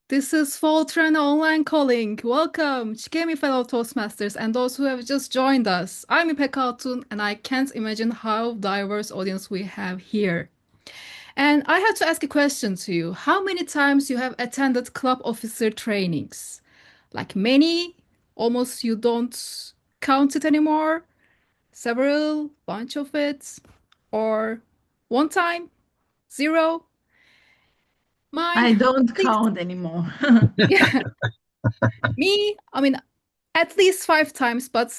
This is FOLTirana Online Calling. Welcome, Çiğdemli fellow Toastmasters and those who have just joined us. I'm İpek Hatun and I can't imagine how diverse audience we have here. And I have to ask a question to you. How many times you have attended club officer trainings? Like many, almost you don't count it anymore, several, bunch of it, or one time, zero? Mine, I don't at least, count anymore. yeah, me, I mean, at least 5 times, but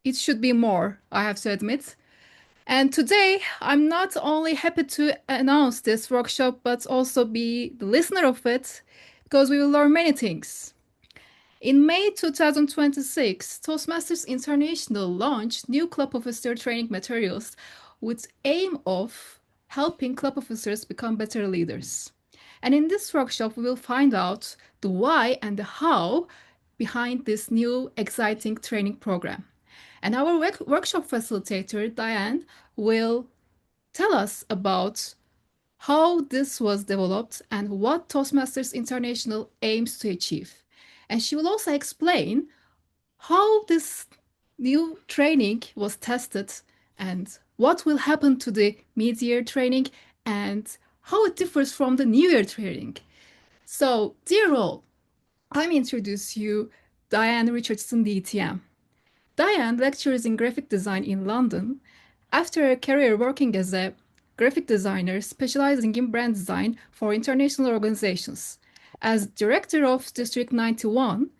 it should be more, I have to admit. And today, I'm not only happy to announce this workshop, but also be the listener of it, because we will learn many things. In May 2026, Toastmasters International launched new club officer training materials with aim of helping club officers become better leaders. And in this workshop, we will find out the why and the how behind this new exciting training program. And our workshop facilitator, Diane, will tell us about how this was developed and what Toastmasters International aims to achieve. And she will also explain how this new training was tested and what will happen to the mid-year training and how it differs from the New Year training. So, dear all, I'm introduce you Diane Richardson, DTM. Diane lectures in graphic design in London. After a career working as a graphic designer specializing in brand design for international organizations. As director of District 91,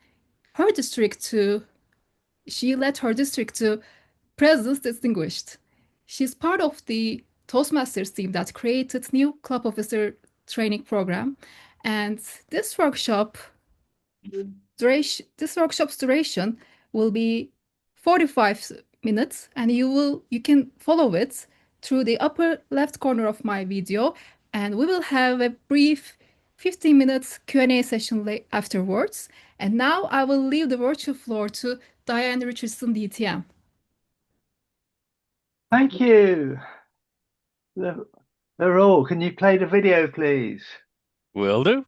her district to she led her district to President's Distinguished. She's part of the Toastmasters team that created new club officer training program. And this workshop this workshop's duration will be 45 minutes and you can follow it through the upper left corner of my video and we will have a brief 15 minutes Q&A session afterwards. And now I will leave the virtual floor to Diane Richardson, DTM. Thank you. All. Can you play the video, please? Will do.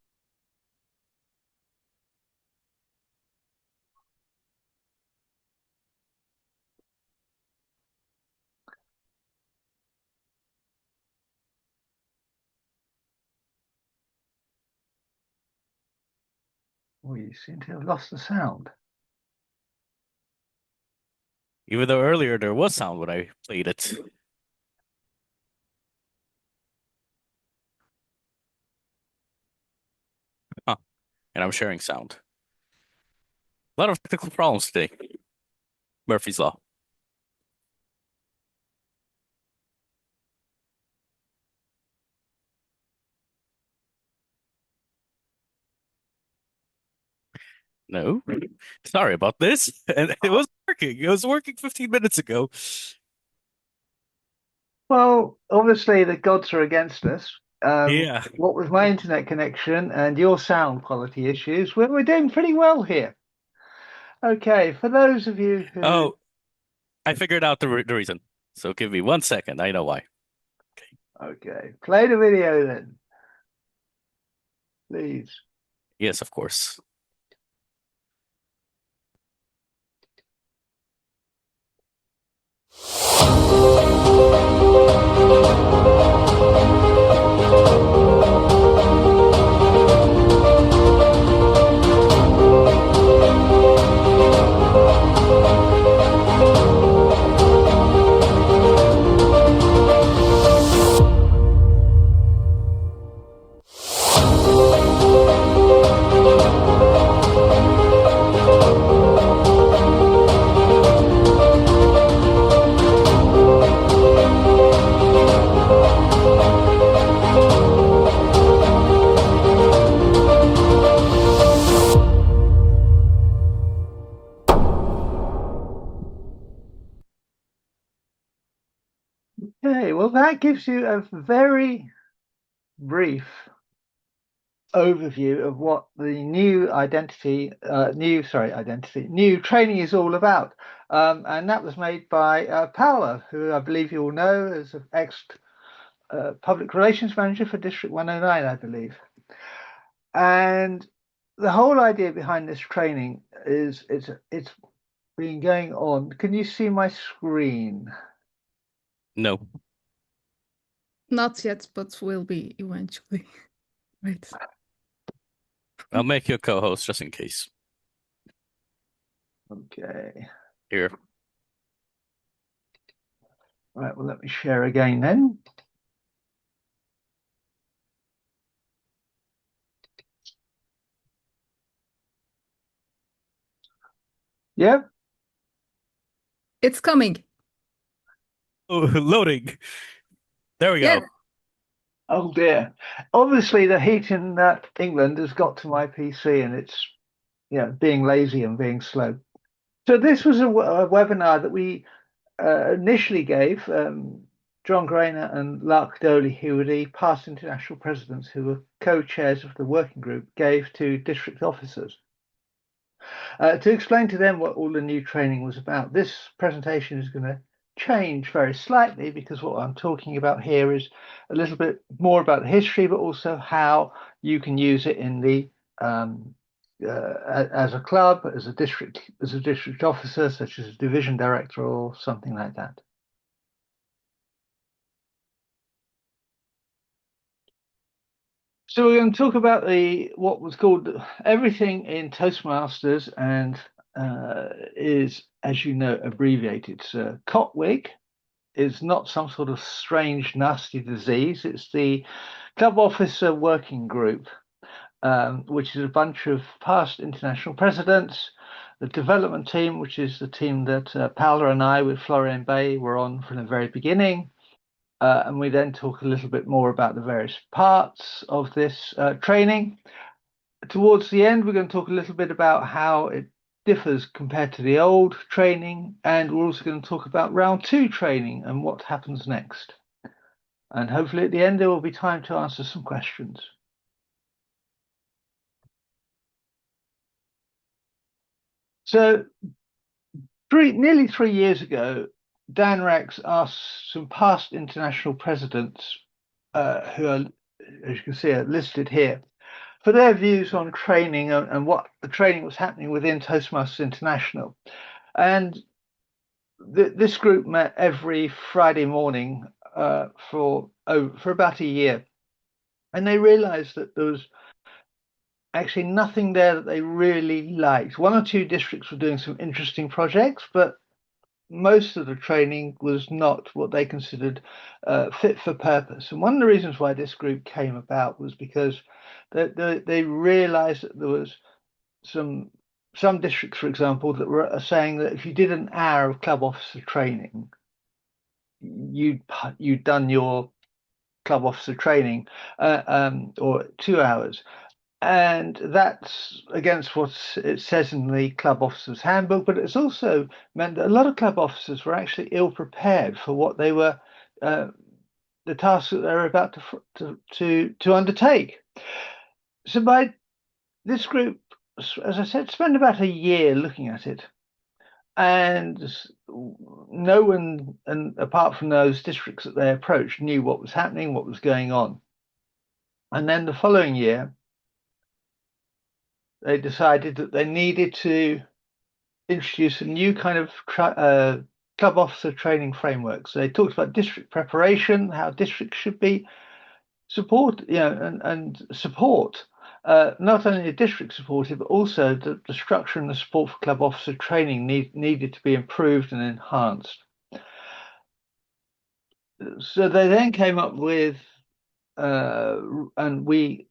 Oh, you seem to have lost the sound. Even though earlier there was sound when I played it. Huh. And I'm sharing sound. A lot of technical problems today. Murphy's Law. No, sorry about this. And it was working. It was working 15 minutes ago. Well, obviously the gods are against us. Yeah. What with my internet connection and your sound quality issues, we're doing pretty well here. Okay, for those of you who... Oh, I figured out the reason. So give me 1 second. I know why. Okay, play the video then. Please. Yes, of course. Okay, well, that gives you a very brief overview of what the new new training is all about. And that was made by Paula, who I believe you all know as an ex public relations manager for District 109, I believe. And the whole idea behind this training is it's been going on. Can you see my screen? No. Not yet, but will be eventually. Right. I'll make you a co-host just in case. Okay. Here. Right, well, let me share again then. Yep. It's coming. Oh, loading. There we Yeah. go. Oh dear. Obviously, the heat in England has got to my PC, and it's being lazy and being slow. So this was a webinar that we initially gave. John Grainer and Lark Doley, who were the past international presidents, who were co-chairs of the working group, gave to district officers to explain to them what all the new training was about. This presentation is going to change very slightly because what I'm talking about here is a little bit more about the history, but also how you can use it in the as a club, as a district officer, such as a division director or something like that. So we're going to talk about what was called everything in Toastmasters, and is, as you know, abbreviated. So COTWIG is not some sort of strange, nasty disease. It's the Club Officer Working Group, which is a bunch of past international presidents. The development team, which is the team that Paula and I with Florian Bay were on from the very beginning. And we then talk a little bit more about the various parts of this training. Towards the end, we're going to talk a little bit about how it differs compared to the old training, and we're also going to talk about round 2 training and what happens next. And hopefully at the end, there will be time to answer some questions. So nearly 3 years ago, Dan Rex asked some past international presidents who are, as you can see, are listed here, for their views on training and what the training was happening within Toastmasters International. And this group met every Friday morning for about a year. And they realized that there was actually nothing there that they really liked. 1 or 2 districts were doing some interesting projects, but most of the training was not what they considered fit for purpose. And one of the reasons why this group came about was because they realized that there was some districts, for example, that were saying that if you did an hour of club officer training, you'd done your club officer training, or 2 hours. And that's against what it says in the club officers handbook, but it's also meant that a lot of club officers were actually ill prepared for what they were, the tasks that they were about to undertake. So by this group, as I said, spent about a year looking at it, and no one, and apart from those districts that they approached, knew what was happening, what was going on. And then the following year, they decided that they needed to introduce a new kind of club officer training framework. So they talked about district preparation, how districts should be support, and support not only the district supported, but also the structure and the support for club officer training needed to be improved and enhanced. So they then came up with, and we,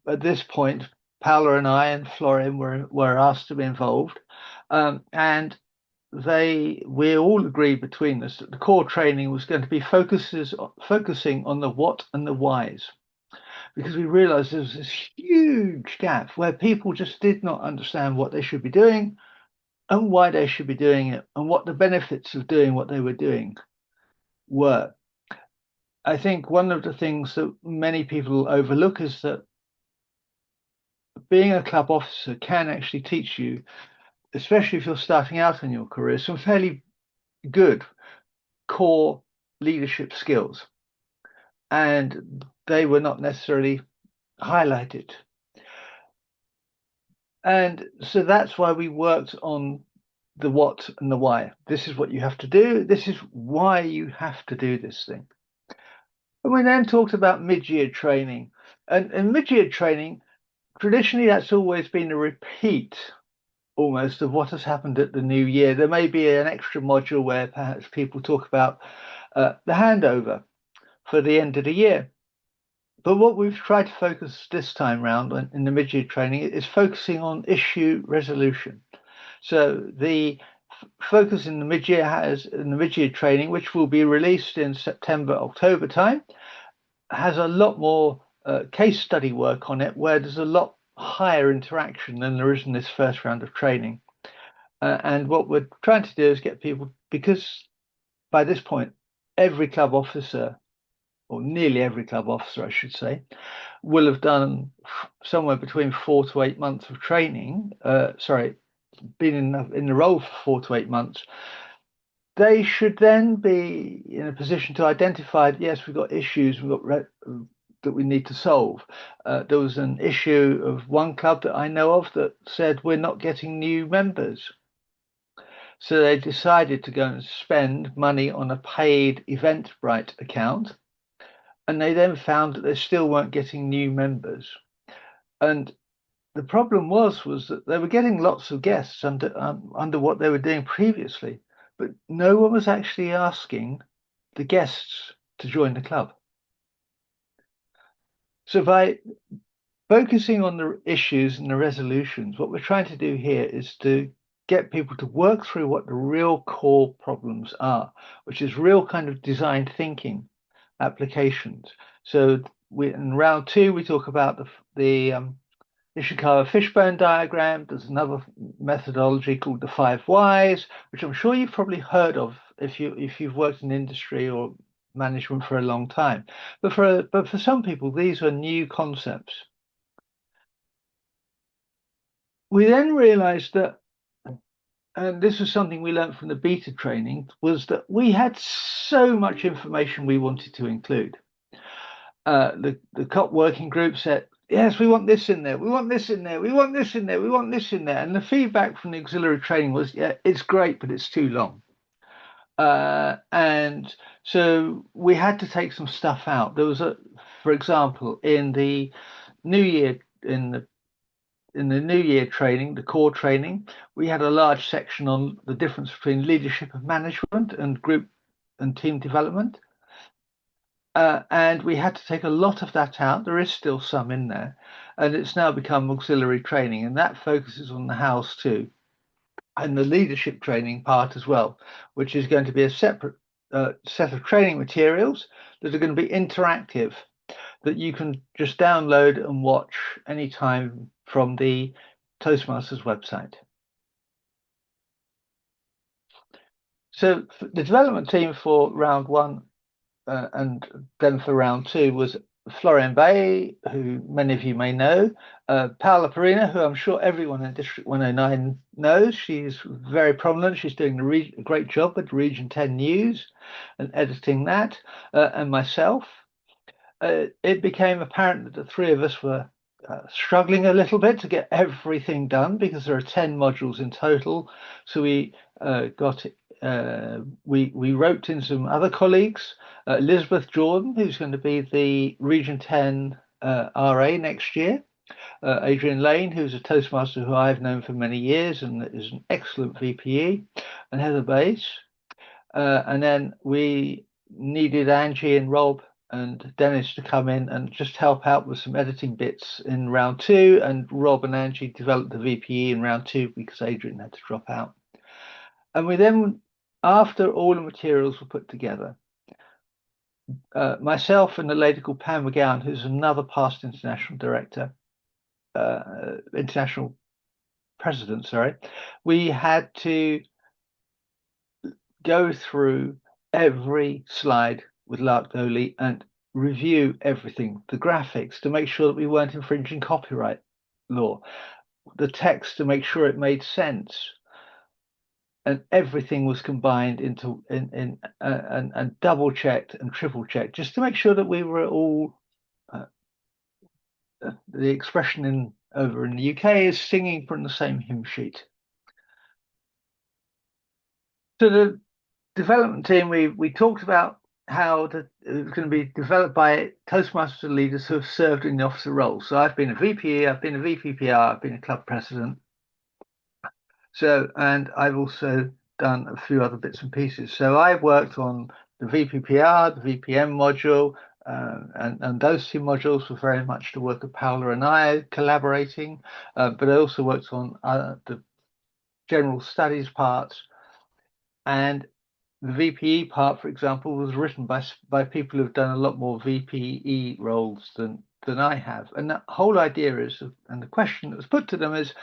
at this point, Paula and I and Florian were asked to be involved, and we all agreed between us that the core training was going to be focusing on the what and the whys, because we realized there was this huge gap where people just did not understand what they should be doing and why they should be doing it and what the benefits of doing what they were doing were. I think one of the things that many people overlook is that being a club officer can actually teach you, especially if you're starting out in your career, some fairly good core leadership skills. And they were not necessarily highlighted. And so that's why we worked on the what and the why. This is what you have to do. This is why you have to do this thing. And we then talked about mid-year training. And mid-year training, traditionally, that's always been a repeat almost of what has happened at the new year. There may be an extra module where perhaps people talk about the handover for the end of the year. But what we've tried to focus this time round in the mid-year training is focusing on issue resolution. So the focus in the mid-year training, which will be released in September, October time, has a lot more case study work on it, where there's a lot higher interaction than there is in this first round of training. And what we're trying to do is get people, because by this point, every club officer, or nearly every club officer, I should say, will have done somewhere between 4 to 8 months of training. Been in the role for 4 to 8 months. They should then be in a position to identify, yes, we've got issues that we need to solve. There was an issue of one club that I know of that said we're not getting new members. So they decided to go and spend money on a paid Eventbrite account. And they then found that they still weren't getting new members. And the problem was that they were getting lots of guests under what they were doing previously, but no one was actually asking the guests to join the club. So by focusing on the issues and the resolutions, what we're trying to do here is to get people to work through what the real core problems are, which is real kind of design thinking applications. So in round 2, we talk about the Ishikawa fishbone diagram. There's another methodology called the 5 whys, which I'm sure you've probably heard of if you've worked in industry or management for a long time. But for some people, these are new concepts. We then realized that, and this was something we learned from the beta training, was that we had so much information we wanted to include. The COP working group said, yes, we want this in there, we want this in there, we want this in there, we want this in there. And the feedback from the auxiliary training was, yeah, it's great, but it's too long. And so we had to take some stuff out. There was for example, in the New Year, in the New Year training, the core training, we had a large section on the difference between leadership and management and group and team development. And we had to take a lot of that out. There is still some in there, and it's now become auxiliary training, and that focuses on the hows to and the leadership training part as well, which is going to be a separate set of training materials that are going to be interactive, that you can just download and watch anytime from the Toastmasters website. So the development team for round 1 and then for round 2 was Florian Bay, who many of you may know, Paola Perina, who I'm sure everyone in District 109 knows. She's very prominent. She's doing a great job with Region 10 News and editing that, and myself. It became apparent that the 3 of us were struggling a little bit to get everything done because there are 10 modules in total. So we we roped in some other colleagues, Elizabeth Jordan, who's going to be the Region 10 RA next year, Adrian Lane, who's a Toastmaster who I've known for many years and is an excellent VPE, and Heather Bass. And then we needed Angie and Rob and Dennis to come in and just help out with some editing bits in round 2. And Rob and Angie developed the VPE in round 2 because Adrian had to drop out. And we then, after all the materials were put together, myself and a lady called Pam McGowan, who's another past international director, international president, sorry, we had to go through every slide with Lark Doley and review everything, the graphics, to make sure that we weren't infringing copyright law, the text to make sure it made sense, and everything was combined into and double checked and triple checked just to make sure that we were all the expression in over in the UK is singing from the same hymn sheet. So the development team, we talked about how it was going to be developed by Toastmasters leaders who have served in the officer role. So I've been a VPE, I've been a VPPR, I've been a club president. So, and I've also done a few other bits and pieces. So I've worked on the VPPR, the VPM module, and those two modules were very much the work of Paula and I collaborating. But I also worked on the general studies parts, and the VPE part, for example, was written by people who've done a lot more VPE roles than I have. And the whole idea is, and the question that was put to them is,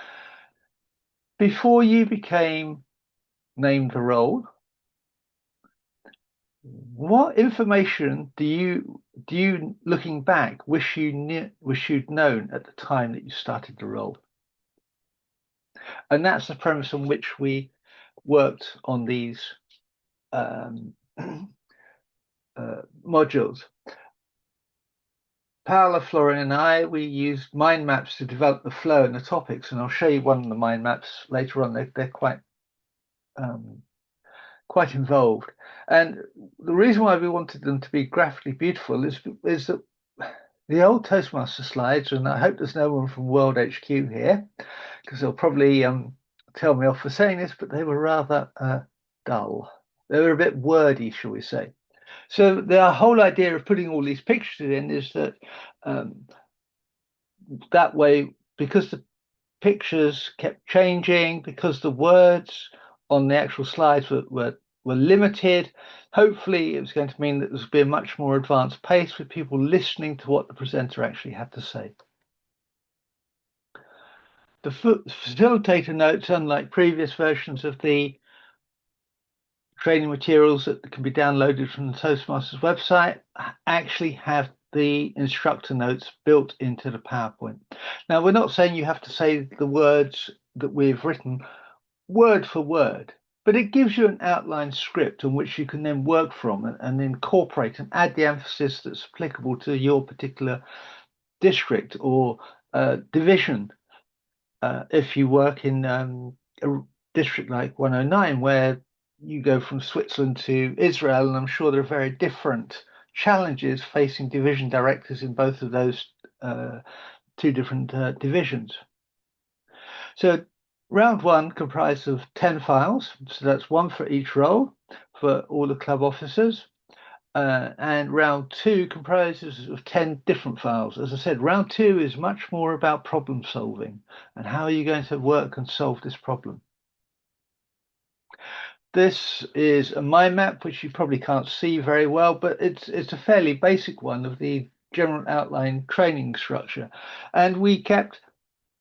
before you became named the role, what information do you looking back wish you'd known at the time that you started the role? And that's the premise on which we worked on these modules. Paola, Florian, and I, we used mind maps to develop the flow and the topics, and I'll show you one of the mind maps later on. They're quite quite involved, and the reason why we wanted them to be graphically beautiful is that the old Toastmaster slides, and I hope there's no one from World HQ here, because they'll probably tell me off for saying this, but they were rather dull. They were a bit wordy, shall we say. So the whole idea of putting all these pictures in is that that way, because the pictures kept changing, because the words on the actual slides were limited, hopefully it was going to mean that there's be a much more advanced pace with people listening to what the presenter actually had to say. The facilitator notes, unlike previous versions of the training materials that can be downloaded from the Toastmasters website, actually have the instructor notes built into the PowerPoint. Now, we're not saying you have to say the words that we've written word for word, but it gives you an outline script on which you can then work from and incorporate and add the emphasis that's applicable to your particular district or division. If you work in a district like 109, where you go from Switzerland to Israel, and I'm sure there are very different challenges facing division directors in both of those two different divisions. So round one comprised of 10 files, so that's one for each role for all the club officers. And round two comprises of 10 different files. As I said, round two is much more about problem solving and how are you going to work and solve this problem. This is a mind map, which you probably can't see very well, but it's a fairly basic one of the general outline training structure. And we kept,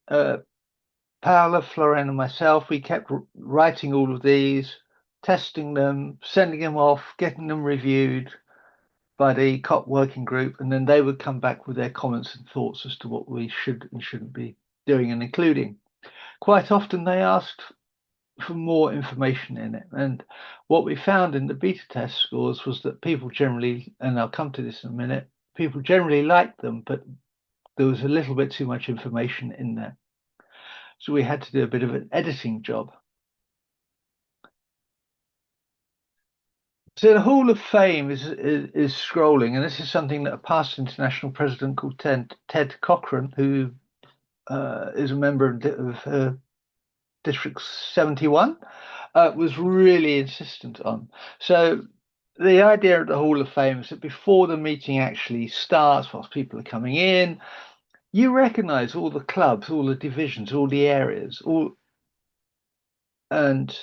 Paola, Florian, and myself, we kept writing all of these, testing them, sending them off, getting them reviewed by the COP working group, and then they would come back with their comments and thoughts as to what we should and shouldn't be doing and including. Quite often they asked for more information in it, and what we found in the beta test scores was that people generally, and I'll come to this in a minute, people generally liked them, but there was a little bit too much information in there. So we had to do a bit of an editing job. So the Hall of Fame is scrolling, and this is something that a past international president called Ted Cochran, who is a member of District 71, was really insistent on. So the idea of the Hall of Fame is that before the meeting actually starts, whilst people are coming in, you recognize all the clubs, all the divisions, all the areas, and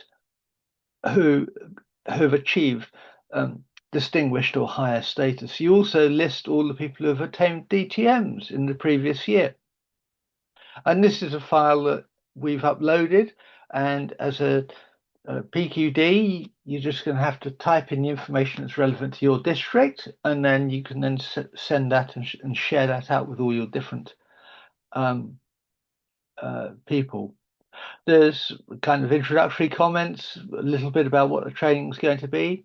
who have achieved distinguished or higher status. You also list all the people who have attained DTMs in the previous year. And this is a file that we've uploaded, and as a PQD, you're just going to have to type in the information that's relevant to your district, and then you can then send that and share that out with all your different people. There's kind of introductory comments, a little bit about what the training is going to be.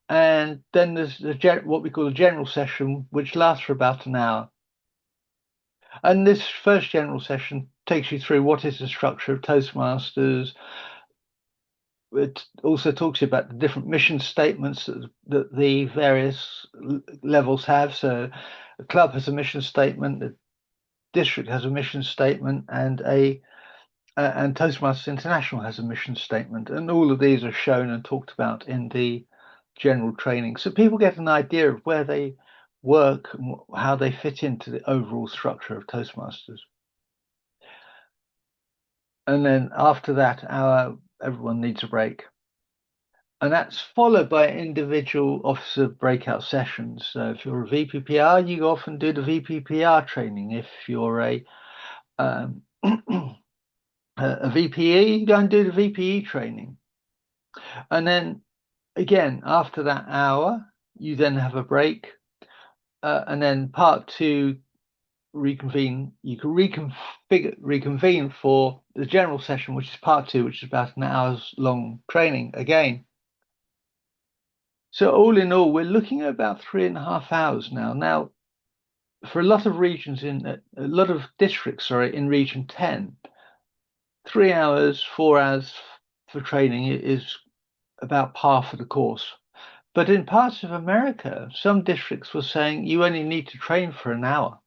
And then there's what we call a general session, which lasts for about an hour. And this first general session takes you through what is the structure of Toastmasters. It also talks about the different mission statements that the various levels have. So a club has a mission statement, the district has a mission statement, and Toastmasters International has a mission statement. And all of these are shown and talked about in the general training. So people get an idea of where they work and how they fit into the overall structure of Toastmasters. And then after that hour, everyone needs a break. And that's followed by individual officer breakout sessions. So if you're a VPPR, you go off and do the VPPR training. If you're a VPE, you go and do the VPE training. And then again, after that hour, you then have a break. And then part two, reconvene. You can reconvene for the general session, which is part two, which is about an hour's long training again. So all in all, we're looking at about 3.5 hours now. Now, for a lot of regions a lot of districts, sorry, in region 10, 3 hours, 4 hours for training is about par for the course. But in parts of America, some districts were saying you only need to train for an hour.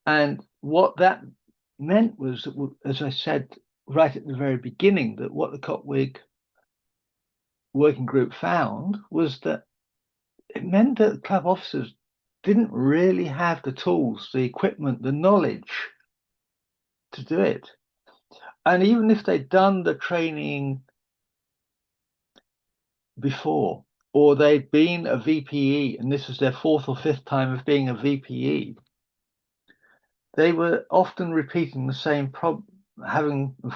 And what that meant was, that, as I said right at the very beginning, that what the Copwig working group found was that it meant that club officers didn't really have the tools, the equipment, the knowledge to do it. And even if they'd done the training before, or they'd been a VPE, and this was their 4th or 5th time of being a VPE, they were often repeating the same problem,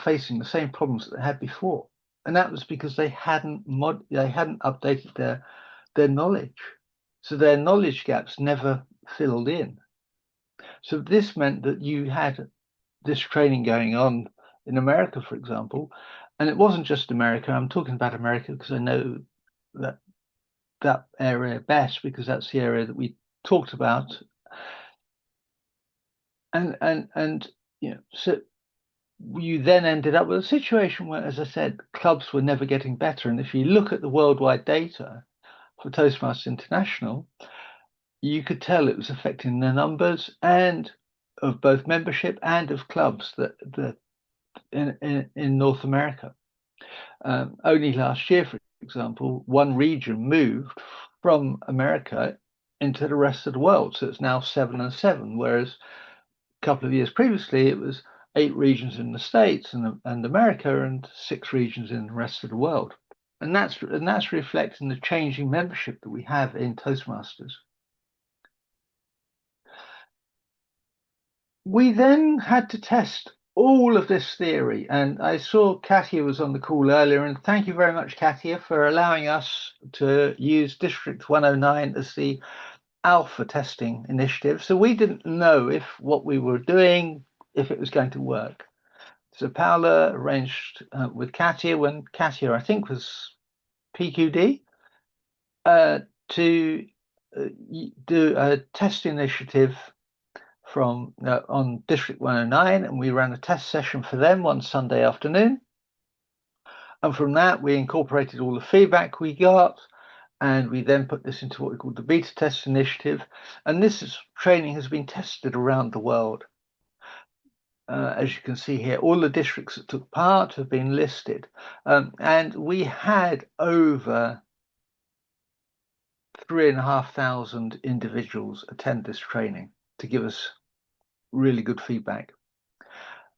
facing the same problems that they had before. And that was because they hadn't updated their knowledge. So their knowledge gaps never filled in. So this meant that you had this training going on in America, for example, and it wasn't just America. I'm talking about America because I know that area best, because that's the area that we talked about. And you know, so you then ended up with a situation where, as I said, clubs were never getting better. And if you look at the worldwide data for Toastmasters International, you could tell it was affecting the numbers and of both membership and of clubs that in North America. Only last year, for example, one region moved from America into the rest of the world. So it's now 7 and 7, whereas a couple of years previously, it was 8 regions in the States and America and 6 regions in the rest of the world. And that's reflecting the changing membership that we have in Toastmasters. We then had to test all of this theory, and I saw Katia was on the call earlier, and thank you very much, Katia, for allowing us to use District 109 as the alpha testing initiative. So we didn't know if what we were doing, if it was going to work. So Paula arranged with Katia, when Katia, I think, was PQD, to do a test initiative from on District 109, and we ran a test session for them one Sunday afternoon. And from that, we incorporated all the feedback we got, and we then put this into what we call the beta test initiative. And training has been tested around the world. As you can see here, all the districts that took part have been listed. And we had over 3,500 individuals attend this training to give us really good feedback.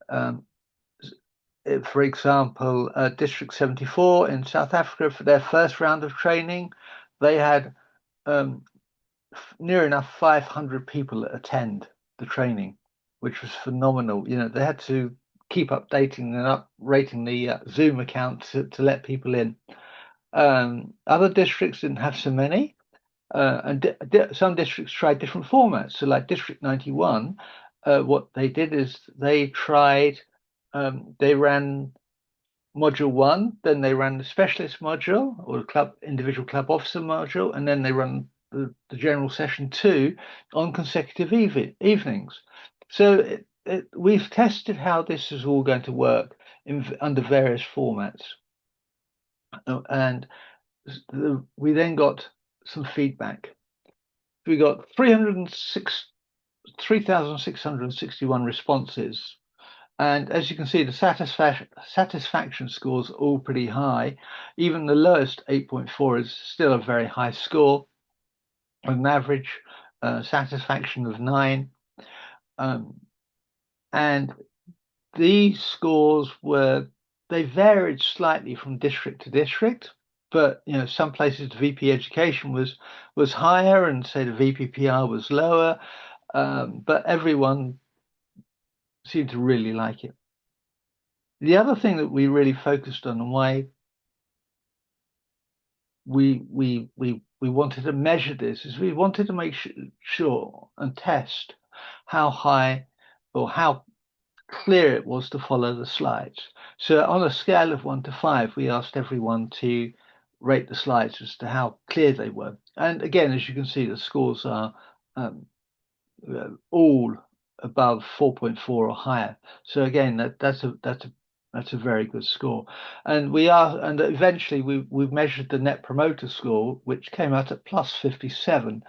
For example, District 74 in South Africa, for their first round of training, they had near enough 500 people attend the training, which was phenomenal. You know, they had to keep updating and uprating the Zoom account to let people in. Other districts didn't have so many, and some districts tried different formats. So like District 91, what they did is they ran module 1, then they ran the specialist module or individual club officer module, and then they run the general session 2 on consecutive evenings. So we've tested how this is all going to work under various formats. And we then got some feedback. We got 3,661 responses. And as you can see, the satisfaction scores are all pretty high. Even the lowest 8.4 is still a very high score, with an average satisfaction of 9. And these scores they varied slightly from district to district, but some places the VP education was higher, and say the VPPR was lower, but everyone seemed to really like it. The other thing that we really focused on, and why we wanted to measure this, is we wanted to make sure and test how high or how clear it was to follow the slides. So on a scale of 1 to 5, we asked everyone to rate the slides as to how clear they were. And again, as you can see, the scores are all above 4.4 or higher. So again, that's a very good score. And eventually we've measured the Net Promoter Score, which came out at plus 57.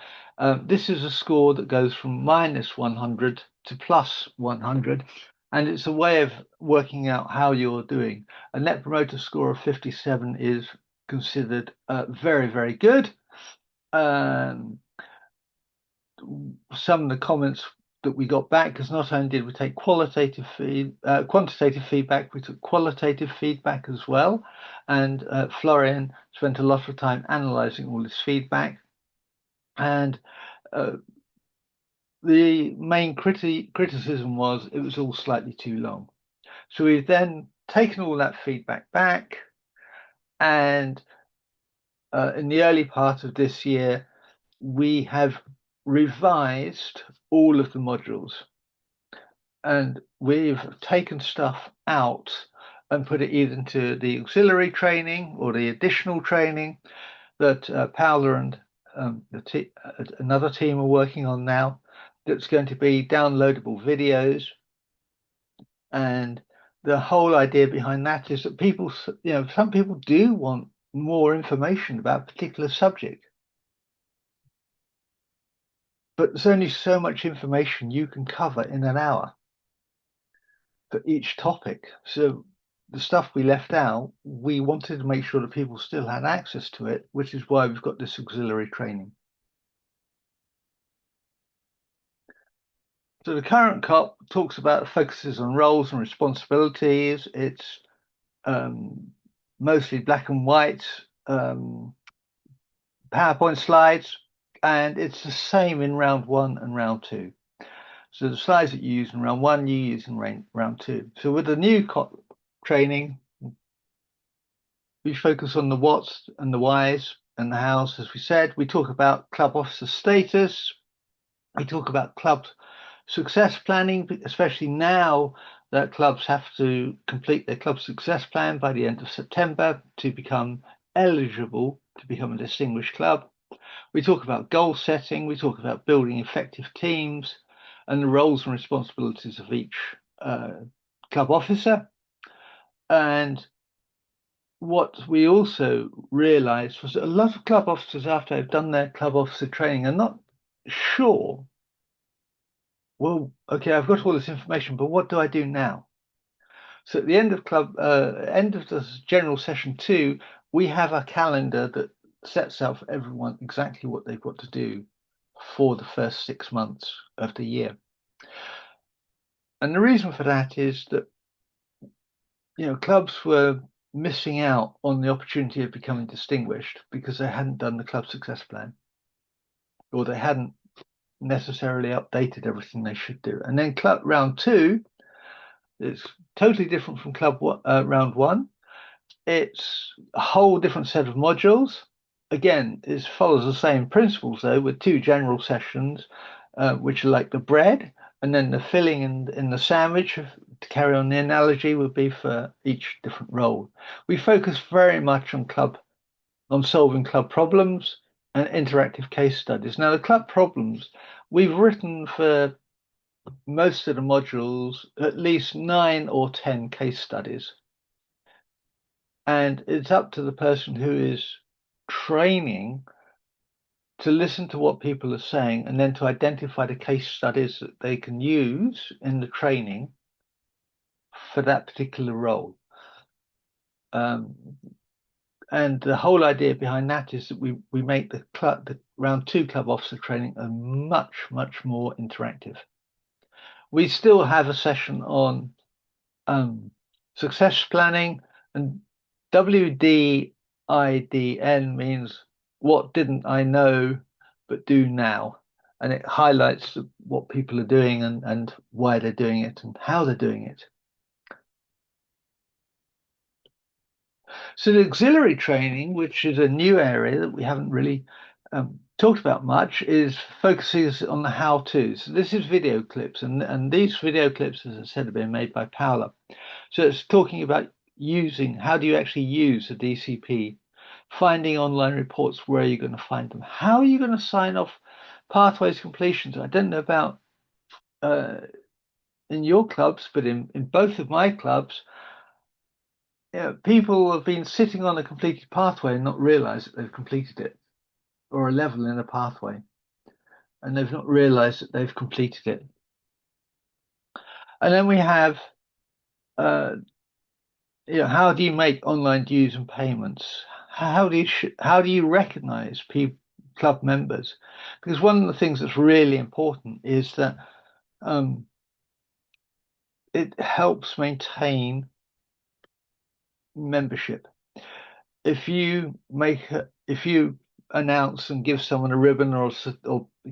This is a score that goes from minus 100 to plus 100. And it's a way of working out how you're doing. A Net Promoter Score of 57 is considered very, very good. Some of the comments that we got back, because not only did we take quantitative feedback, we took qualitative feedback as well. And Florian spent a lot of time analyzing all this feedback. And the main criticism was it was all slightly too long. So we've then taken all that feedback back, and in the early part of this year, we have revised all of the modules, and we've taken stuff out and put it either into the auxiliary training or the additional training that Paula and another team are working on now. That's going to be downloadable videos. And the whole idea behind that is that people, some people do want more information about a particular subject. But there's only so much information you can cover in an hour for each topic. So the stuff we left out, we wanted to make sure that people still had access to it, which is why we've got this auxiliary training. So the current COP talks about focuses on roles and responsibilities. It's mostly black and white PowerPoint slides, and it's the same in round 1 and round 2. So the slides that you use in round 1, you use in round 2. So with the new COP training, we focus on the what's and the whys and the hows. As we said, we talk about club officer status. We talk about club success planning, especially now that clubs have to complete their club success plan by the end of September to become eligible to become a distinguished club. We talk about goal setting. We talk about building effective teams and the roles and responsibilities of each club officer. And what we also realized was that a lot of club officers, after they've done their club officer training, are not sure, well, okay, I've got all this information, but what do I do now? So at the end of the general session 2, we have a calendar that sets out for everyone exactly what they've got to do for the first 6 months of the year. And the reason for that is that, clubs were missing out on the opportunity of becoming distinguished because they hadn't done the club success plan, or they hadn't necessarily updated everything they should do. And then round 2 is totally different from round 1. It's a whole different set of modules. Again, it follows the same principles though, with 2 general sessions, which are like the bread, and then the filling in the sandwich, to carry on the analogy, would be for each different role. We focus very much on solving club problems, and interactive case studies. Now, the club problems, we've written for most of the modules at least 9 or 10 case studies. And it's up to the person who is training to listen to what people are saying and then to identify the case studies that they can use in the training for that particular role. And the whole idea behind that is that we make the round 2 club officer training a much more interactive. We still have a session on success planning, and WDIDN means what didn't I know but do now, and it highlights what people are doing and why they're doing it and how they're doing it. So the auxiliary training, which is a new area that we haven't really talked about much, focuses on the how-to. So this is video clips, and these video clips, as I said, have been made by Paula. So it's talking about how do you actually use a DCP, finding online reports, where are you going to find them, how are you going to sign off pathways completions. I don't know about in your clubs, but in both of my clubs, people have been sitting on a completed pathway and not realized that they've completed it, or a level in a pathway, and they've not realized that they've completed it. And then we have, how do you make online dues and payments? How do you recognize club members? Because one of the things that's really important is that it helps maintain membership. If you announce and give someone a ribbon or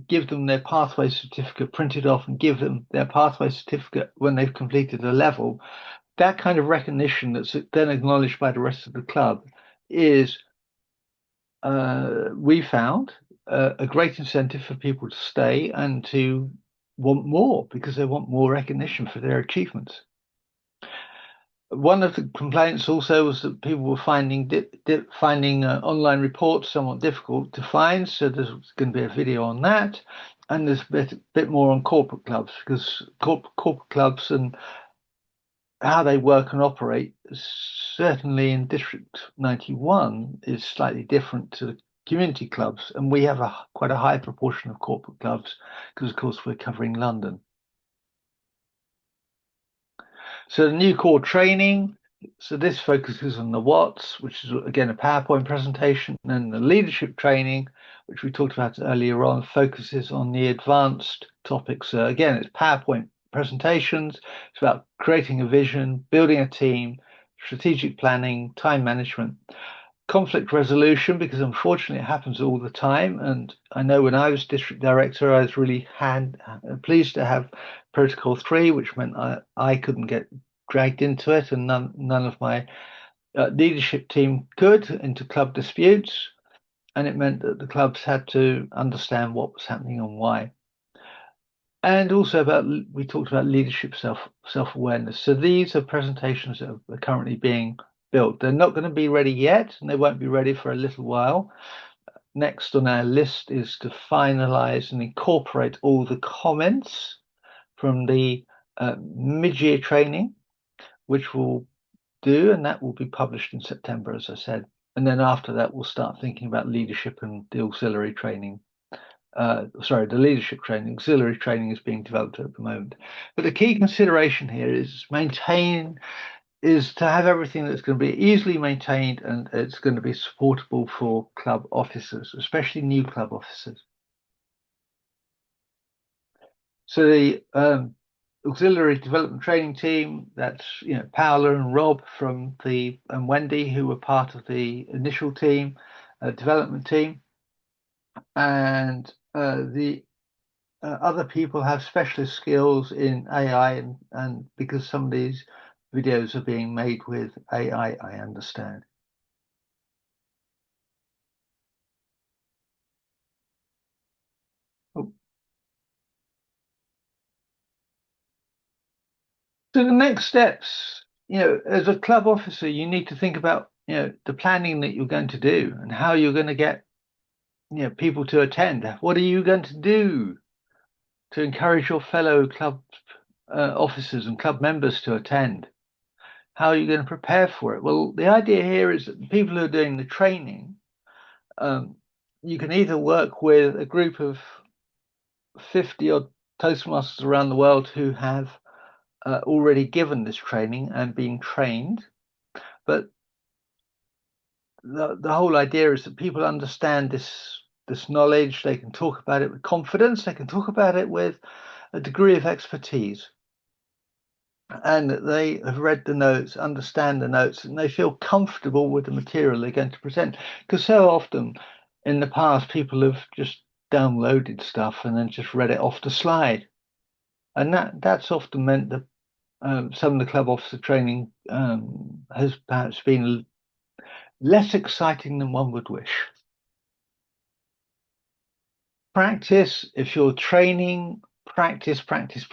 give them their pathway certificate printed off and give them their pathway certificate when they've completed a level, that kind of recognition that's then acknowledged by the rest of the club is, we found, a great incentive for people to stay and to want more, because they want more recognition for their achievements. One of the complaints also was that people were finding online reports somewhat difficult to find. So there's going to be a video on that, and there's a bit more on corporate clubs, because corporate clubs and how they work and operate, certainly in District 91, is slightly different to the community clubs, and we have quite a high proportion of corporate clubs because, of course, we're covering London. So the new core training, so this focuses on the what's, which is again a PowerPoint presentation, and the leadership training, which we talked about earlier on, focuses on the advanced topics. So again, it's PowerPoint presentations. It's about creating a vision, building a team, strategic planning, time management, conflict resolution, because unfortunately it happens all the time. And I know when I was district director, I was really pleased to have Protocol 3, which meant I couldn't get dragged into it, and none of my leadership team could, into club disputes. And it meant that the clubs had to understand what was happening and why. And also we talked about leadership self-awareness. So these are presentations that are currently being built. They're not going to be ready yet, and they won't be ready for a little while. Next on our list is to finalize and incorporate all the comments from the mid-year training, which we'll do, and that will be published in September, as I said. And then after that, we'll start thinking about leadership and the auxiliary training. The leadership training. Auxiliary training is being developed at the moment. But the key consideration here is to have everything that's going to be easily maintained, and it's going to be supportable for club officers, especially new club officers. So the auxiliary development training team, that's Paola and Rob and Wendy, who were part of the initial team, development team, and the other people have specialist skills in AI, and because some of these videos are being made with AI, I understand. Oh. So the next steps, as a club officer, you need to think about, the planning that you're going to do and how you're going to get people to attend. What are you going to do to encourage your fellow club officers and club members to attend? How are you going to prepare for it? Well, the idea here is that the people who are doing the training, you can either work with a group of 50 odd Toastmasters around the world who have already given this training and being trained, but the whole idea is that people understand this knowledge. They can talk about it with confidence. They can talk about it with a degree of expertise, and they have read the notes, understand the notes, and they feel comfortable with the material they're going to present. Because so often in the past, people have just downloaded stuff and then just read it off the slide, and that's often meant that some of the club officer training has perhaps been less exciting than one would wish. Practice, if you're training, practice. Practice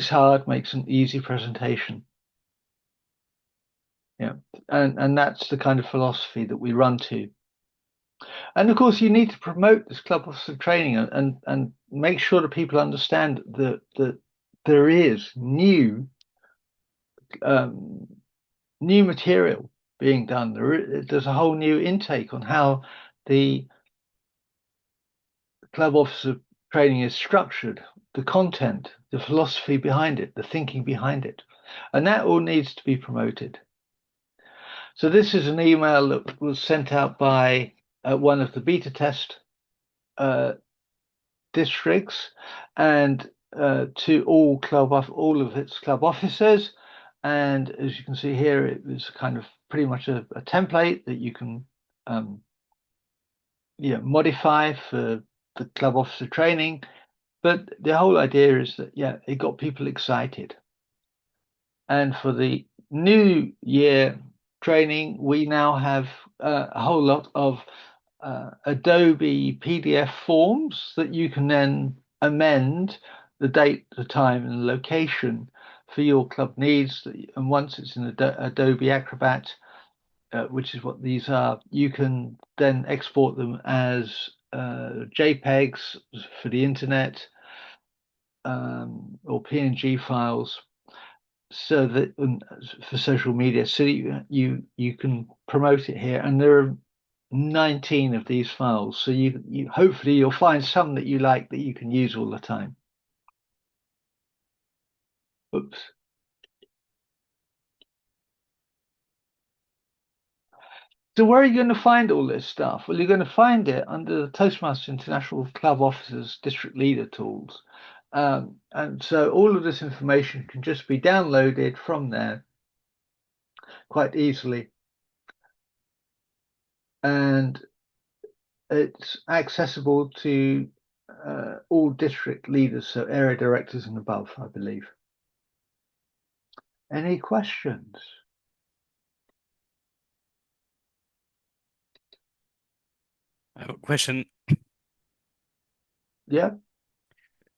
hard makes an easy presentation. And that's the kind of philosophy that we run to. And of course, you need to promote this club officer training and make sure that people understand that there is new material being done. There's a whole new intake on how the club officer training is structured, the content, the philosophy behind it, the thinking behind it. And that all needs to be promoted. So this is an email that was sent out by one of the beta test districts and to all of its club officers. And as you can see here, it was kind of pretty much a template that you can modify for the club officer training. But the whole idea is that, it got people excited. And for the new year training, we now have a whole lot of Adobe PDF forms that you can then amend the date, the time, and the location for your club needs. And once it's in Adobe Acrobat, which is what these are, you can then export them as JPEGs for the internet or PNG files, so that for social media, so you can promote it here. And there are 19 of these files, so you hopefully you'll find some that you like that you can use all the time. Oops. So where are you going to find all this stuff? Well, you're going to find it under the Toastmasters International Club Officers District Leader tools. And so all of this information can just be downloaded from there quite easily. And it's accessible to all district leaders, so area directors and above, I believe. Any questions? I have a question. Yeah.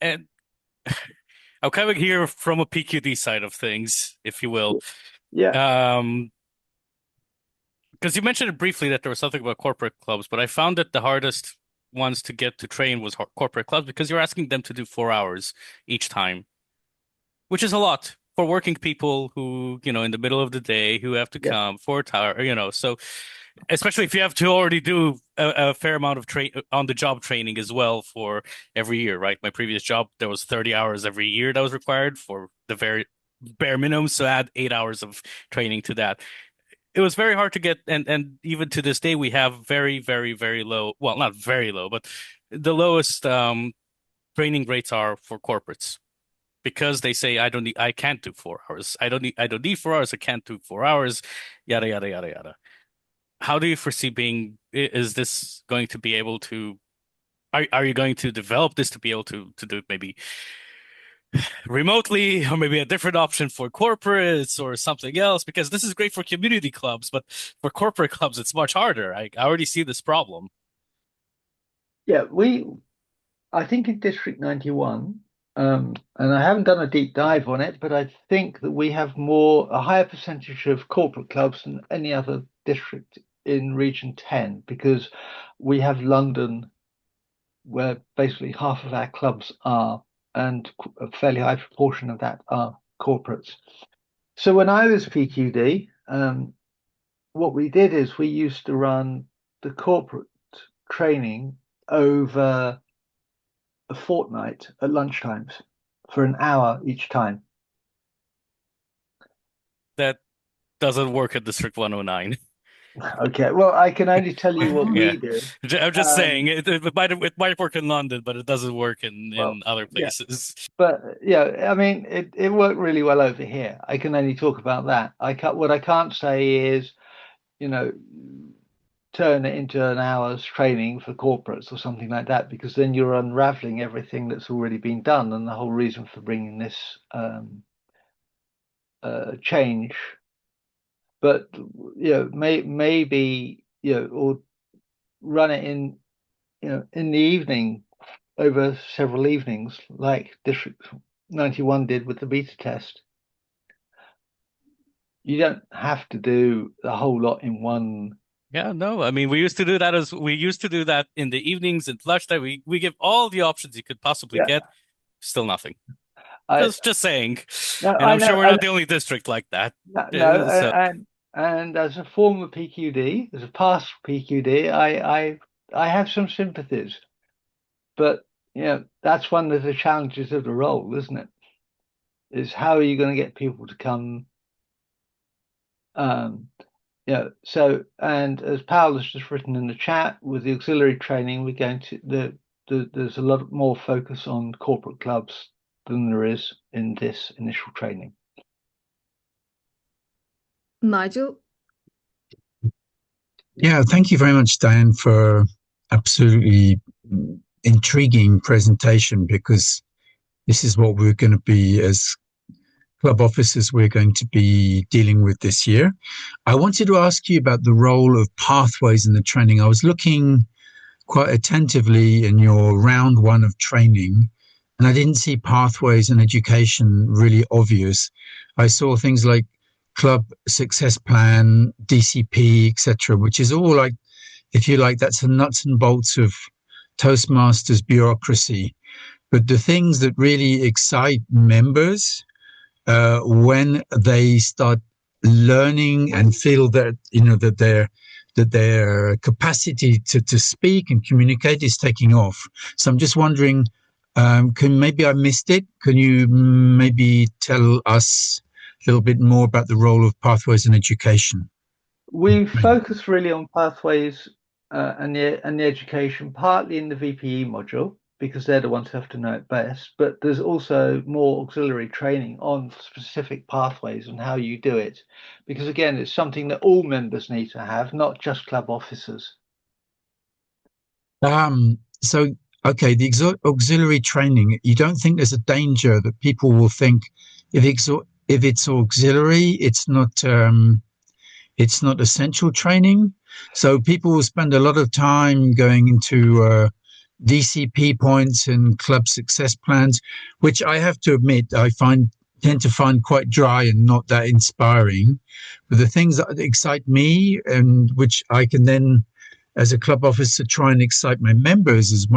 And I'll kind of hear from a PQD side of things, if you will. Yeah. Because you mentioned it briefly that there was something about corporate clubs, but I found that the hardest ones to get to train was corporate clubs because you're asking them to do 4 hours each time, which is a lot for working people who, in the middle of the day, who have to come for a tower, so especially if you have to already do a fair amount of on the job training as well for every year, right? My previous job, there was 30 hours every year that was required for the very bare minimum, so add 8 hours of training to that. It was very hard to get, and even to this day, we have very, very, very low, well, not very low, but the lowest training rates are for corporates because they say I can't do 4 hours. I don't need 4 hours. I can't do 4 hours, yada, yada, yada, yada. How do you foresee is this going to be able to, are you going to develop this to be able to do it maybe remotely, or maybe a different option for corporates or something else? Because this is great for community clubs, but for corporate clubs, it's much harder. I already see this problem. Yeah, I think in District 91, and I haven't done a deep dive on it, but I think that we have a higher percentage of corporate clubs than any other district in Region 10 because we have London, where basically half of our clubs are, and a fairly high proportion of that are corporates. So when I was PQD, what we did is we used to run the corporate training over a fortnight at lunchtimes for an hour each time. That doesn't work at District 109. Okay, well, I can only tell you what Yeah. we did. I'm just saying it might work in London, but it doesn't work in Well, other yeah, places. but yeah, I mean, it worked really well over here. I can only talk about that. What I can't say is, you know, turn it into an hour's training for corporates or something like that, because then you're unraveling everything that's already been done and the whole reason for bringing this change. But maybe or run it in in the evening over several evenings, like District 91 did with the beta test. You don't have to do a whole lot in one. Yeah, no, I mean we used to do that in the evenings and lunchtime. We give all the options you could possibly Yeah, get, still nothing. I Just saying. no, And I I'm sure know, we're not the only district like that. no, So and as a former PQD, as a past PQD, I have some sympathies, but that's one of the challenges of the role, isn't it? Is how are you going to get people to come? Um, So, and as Paul has just written in the chat, with the auxiliary training, we're going to there's a lot more focus on corporate clubs than there is in this initial training. Nigel? Yeah, thank you very much, Diane, for absolutely intriguing presentation, because this is what we're going to be, as club officers, we're going to be dealing with this year. I wanted to ask you about the role of pathways in the training. I was looking quite attentively in your round one of training, and I didn't see pathways and education really obvious. I saw things like club success plan, DCP, etc., which is all like, if you like, that's the nuts and bolts of Toastmasters bureaucracy. But the things that really excite members when they start learning and feel that that their capacity to speak and communicate is taking off. So I'm just wondering, maybe I missed it. Can you maybe tell us a little bit more about the role of pathways in education? We focus really on pathways and the education, partly in the VPE module, because they're the ones who have to know it best. But there's also more auxiliary training on specific pathways and how you do it, because again, it's something that all members need to have, not just club officers. So, okay, the auxiliary training, you don't think there's a danger that people will think if it's auxiliary, it's not essential training? So people will spend a lot of time going into DCP points and club success plans, which I have to admit I tend to find quite dry and not that inspiring. But the things that excite me, and which I can then, as a club officer, try and excite my members, is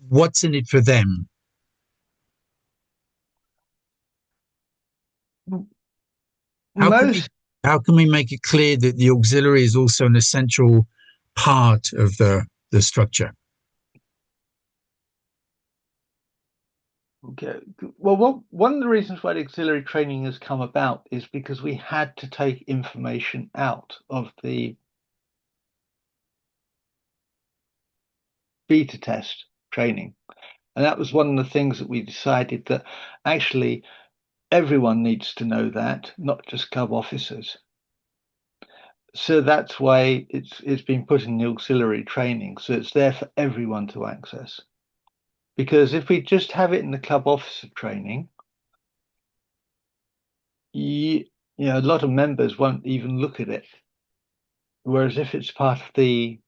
what's in it for them. How can we make it clear that the auxiliary is also an essential part of the structure? Okay. Well, one of the reasons why the auxiliary training has come about is because we had to take information out of the beta test training. And that was one of the things that we decided that actually everyone needs to know that, not just club officers. So that's why it's been put in the auxiliary training. So it's there for everyone to access. Because if we just have it in the club officer training, a lot of members won't even look at it. Whereas if it's part of the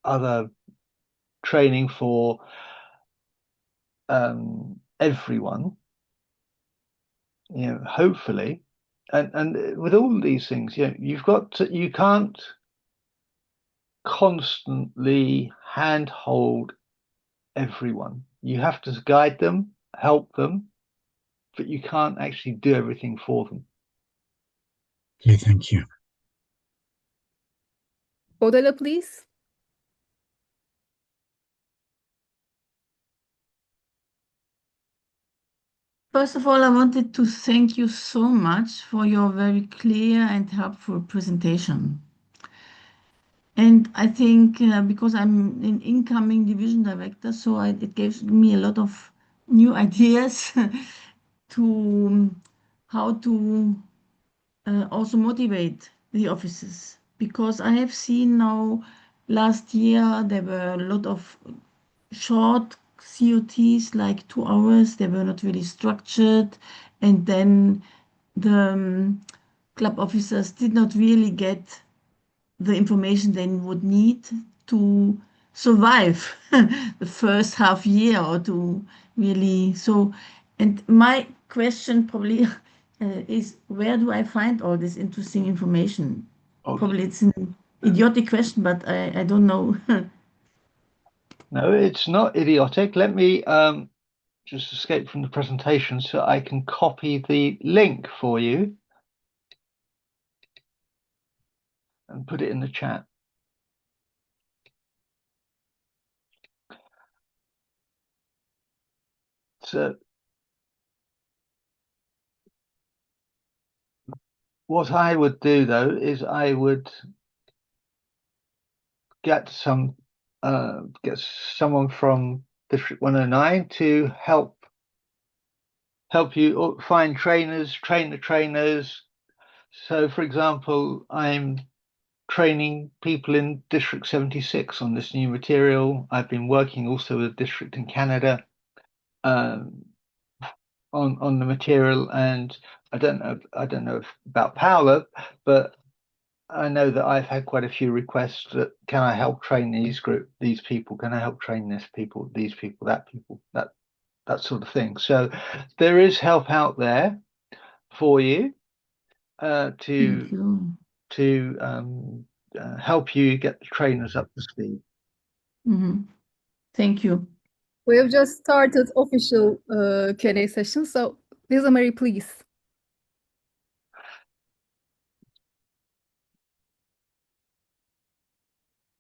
other training for everyone, hopefully, and with all these things, you can't constantly handhold everyone. You have to guide them, help them, but you can't actually do everything for them. Okay, thank you. Bodela, please. First of all, I wanted to thank you so much for your very clear and helpful presentation. And I think because I'm an incoming division director, so it gives me a lot of new ideas to how to also motivate the offices. Because I have seen now last year there were a lot of short COTs, like 2 hours. They were not really structured. And then the club officers did not really get the information they would need to survive the first half year or to really. So, and my question probably is, where do I find all this interesting information? Okay. Probably it's an idiotic question, but I don't know. No, it's not idiotic. Let me just escape from the presentation so I can copy the link for you and put it in the chat. So what I would do though is I would get someone from District 109 to help you find trainers, train the trainers. So for example, I'm training people in District 76 on this new material. I've been working also with a district in Canada on the material, and I don't know about Paola, but I know that I've had quite a few requests that can I help train these people? Can I help train these people, that sort of thing. So there is help out there for you to help you get the trainers up to speed. Mm-hmm. Thank you. We have just started official Q&A session, so Lisa Marie, please.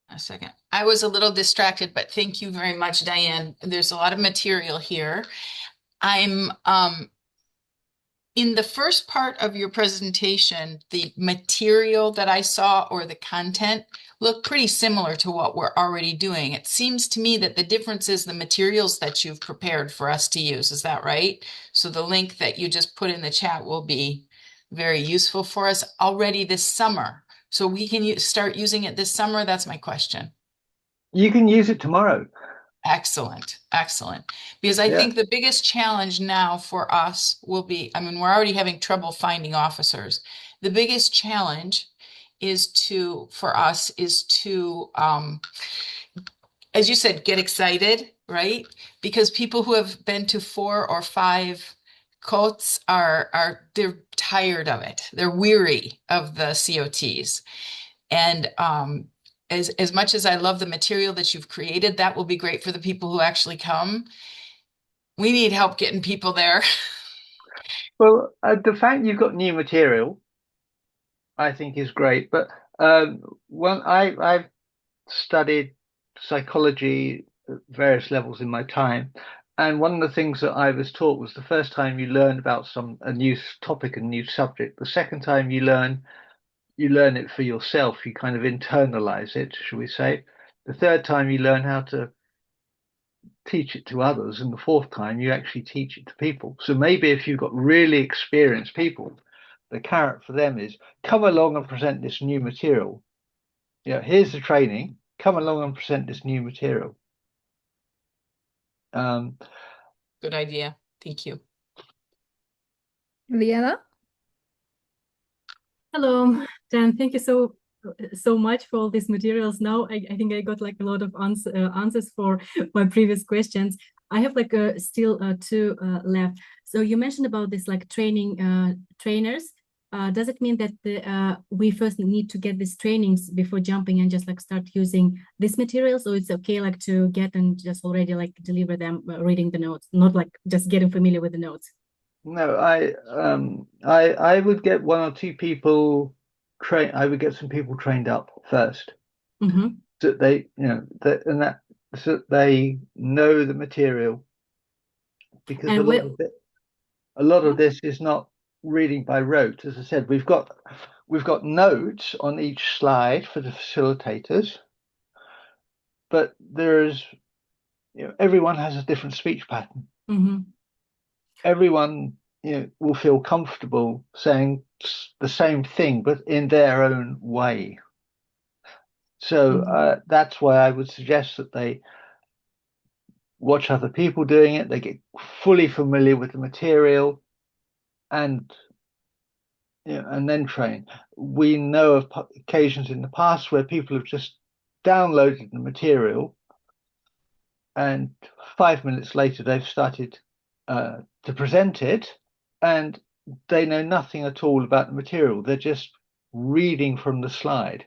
A second. I was a little distracted, but thank you very much, Diane. There's a lot of material here. I'm in the first part of your presentation, the material that I saw or the content looked pretty similar to what we're already doing. It seems to me that the difference is the materials that you've prepared for us to use. Is that right? So the link that you just put in the chat will be very useful for us already this summer. So we can start using it this summer. That's my question. You can use it tomorrow. Excellent, excellent. Because I think the biggest challenge now for us will be, I mean, we're already having trouble finding officers. The biggest challenge for us is to, as you said, get excited, right? Because people who have been to 4 or 5 COTs they're tired of it. They're weary of the COTs. And as much as I love the material that you've created, that will be great for the people who actually come. We need help getting people there. Well, the fact you've got new material, I think, is great. But I've studied psychology at various levels in my time, and one of the things that I was taught was the first time you learn about a new topic, a new subject. The second time you learn it for yourself. You kind of internalize it, shall we say. The third time you learn how to teach it to others, and the fourth time you actually teach it to people. So maybe if you've got really experienced people, the carrot for them is come along and present this new material. Here's the training. Come along and present this new material. Good idea. Thank you. Liana? Hello, Dan. Thank you so much for all these materials. Now I think I got like a lot of answers for my previous questions. I have like still 2 left. So you mentioned about this like training trainers. does it mean that we first need to get these trainings before jumping and just like start using these materials, or it's okay like to get and just already like deliver them reading the notes, not like just getting familiar with the notes? No, I would get one or two people train. I would get some people trained up first, Mm-hmm. so that they, so that they know the material, because And a lot of this is not reading by rote. As I said, we've got notes on each slide for the facilitators, but there's, everyone has a different speech pattern. mm-hmm. Everyone, will feel comfortable saying the same thing, but in their own way. So that's why I would suggest that they watch other people doing it. They get fully familiar with the material, and and then train. We know of occasions in the past where people have just downloaded the material, and 5 minutes later they've started to present it, and they know nothing at all about the material. They're just reading from the slide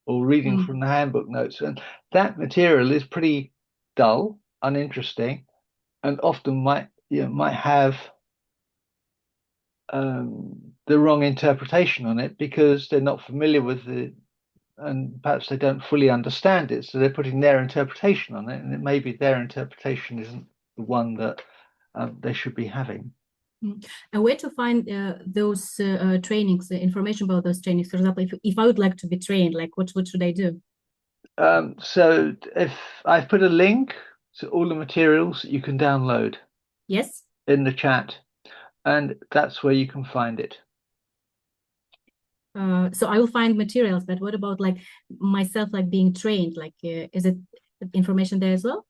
or reading from the handbook notes, and that material is pretty dull, uninteresting, and often might have the wrong interpretation on it because they're not familiar with it, and perhaps they don't fully understand it, so they're putting their interpretation on it, and it may be their interpretation isn't the one that they should be having. And where to find those trainings, the information about those trainings? For example, if I would like to be trained, like what should I do? So if I've put a link to all the materials that you can download, yes, in the chat, and that's where you can find it. So I will find materials, but what about like myself, like being trained? Like, is it information there as well?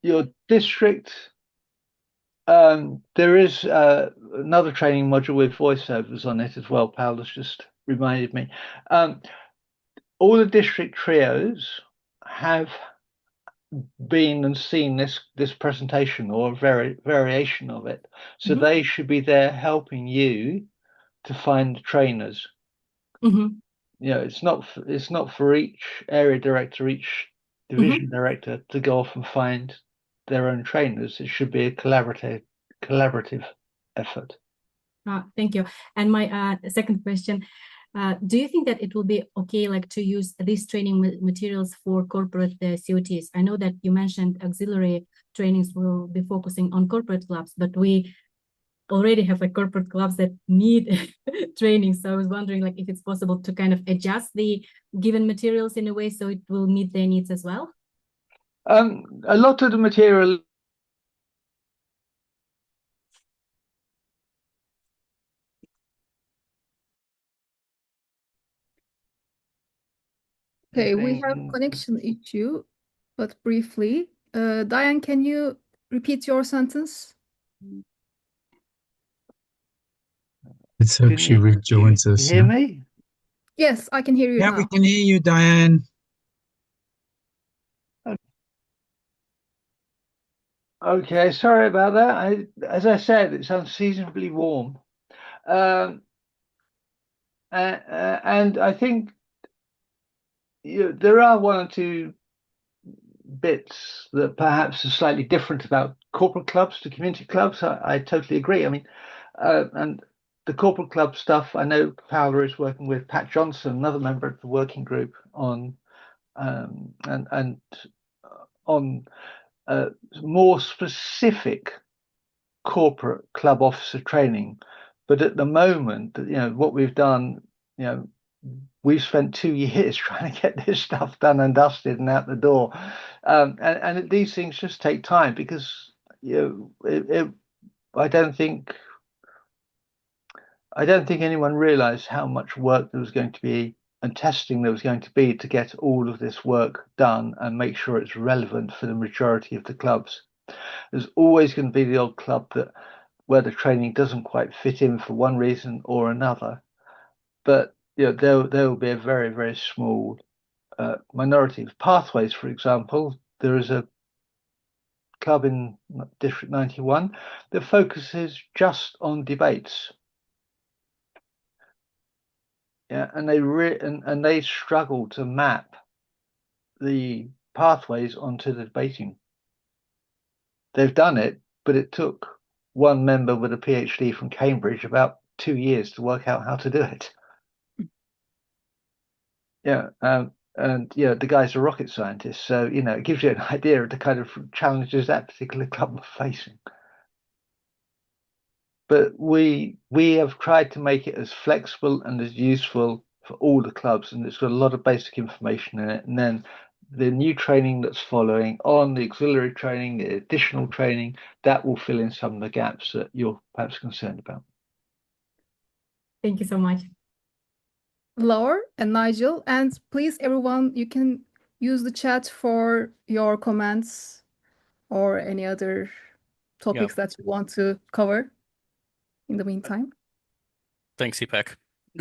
Your district, there is another training module with voiceovers on it as well. Paula's just reminded me. All the district trios have been and seen this presentation or a variation of it, so they should be there helping you to find the trainers. It's not for each area director, each division director to go off and find their own trainers. It should be a collaborative effort. Thank you. And my second question, do you think that it will be okay like to use these training materials for corporate COTs? I know that you mentioned auxiliary trainings will be focusing on corporate clubs, but we already have like corporate clubs that need training. So I was wondering like if it's possible to kind of adjust the given materials in a way so it will meet their needs as well. A lot of the material Okay, we have connection issue, but briefly. Diane, can you repeat your sentence? Let's hope she rejoins us. Can you hear me? Yes, I can hear you Yeah, now. we can hear you, Diane. Okay, sorry about that. As I said, it's unseasonably warm. And I think there are one or two bits that perhaps are slightly different about corporate clubs to community clubs. I totally agree. I mean, and the corporate club stuff, I know Paula is working with Pat Johnson, another member of the working group, on and on more specific corporate club officer training. But at the moment, what we've done, we've spent 2 years trying to get this stuff done and dusted and out the door, and these things just take time because I don't think anyone realized how much work there was going to be and testing there was going to be to get all of this work done and make sure it's relevant for the majority of the clubs. There's always going to be the odd club where the training doesn't quite fit in for one reason or another, but there will be a very, very small minority of pathways. For example, there is a club in District 91 that focuses just on debates. Yeah, and they struggle to map the pathways onto the debating. They've done it, but it took one member with a PhD from Cambridge about 2 years to work out how to do it. Yeah, and the guy's a rocket scientist, so it gives you an idea of the kind of challenges that particular club are facing. But we have tried to make it as flexible and as useful for all the clubs, and it's got a lot of basic information in it. And then the new training that's following on, the auxiliary training, the additional training, that will fill in some of the gaps that you're perhaps concerned about. Thank you so much. Laura and Nigel, and please, everyone, you can use the chat for your comments or any other topics that you want to cover in the meantime. Thanks, Deepak.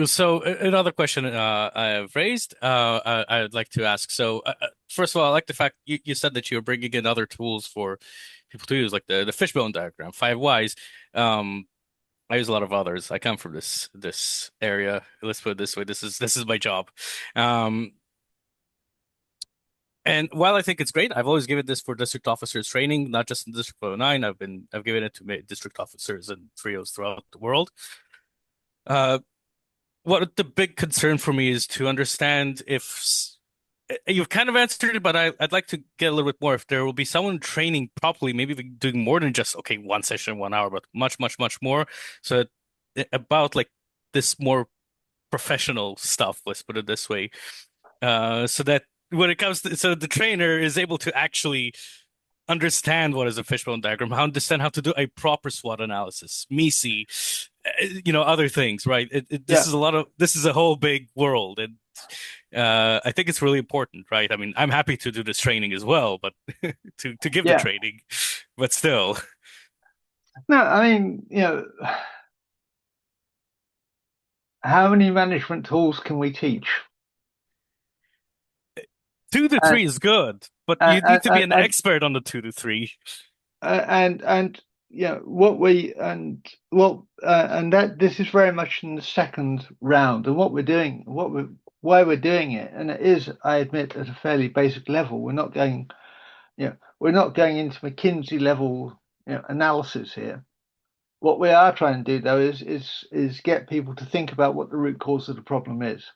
So another question I've raised, I'd like to ask. So first of all, I like the fact you said that you're bringing in other tools for people to use, like the fishbone diagram, 5 whys. I use a lot of others. I come from this area. Let's put it this way. This is my job. And while I think it's great, I've always given this for district officers training, not just in District 09. I've given it to district officers and trios throughout the world. What the big concern for me is to understand if you've kind of answered it, but I'd like to get a little bit more. If there will be someone training properly, maybe doing more than just, okay, 1 session, 1 hour, but much, much, much more. So about like this more professional stuff, let's put it this way. So that when it comes to, so the trainer is able to actually understand what is a fishbone diagram, understand how to do a proper SWOT analysis, MESI, other things, right? This is a whole big world. And I think it's really important, right? I mean, I'm happy to do this training as well, but to give the training, but still. No, I mean, how many management tools can we teach? 2 to 3 is good, but you need to be an expert on the 2 to 3. And that this is very much in the second round, and what we're doing, why we're doing it, and it is, I admit, at a fairly basic level. We're not going into McKinsey level analysis here. What we are trying to do, though, is get people to think about what the root cause of the problem is.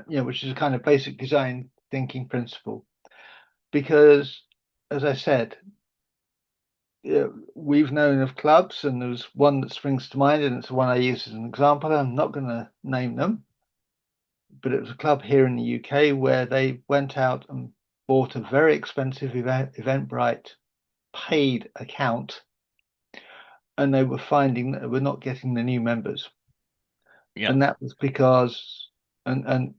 Which is a kind of basic design thinking principle, because, as I said, we've known of clubs, and there's one that springs to mind, and it's the one I use as an example. I'm not going to name them, but it was a club here in the UK where they went out and bought a very expensive Eventbrite paid account, and they were finding that they were not getting the new members. And that was because, and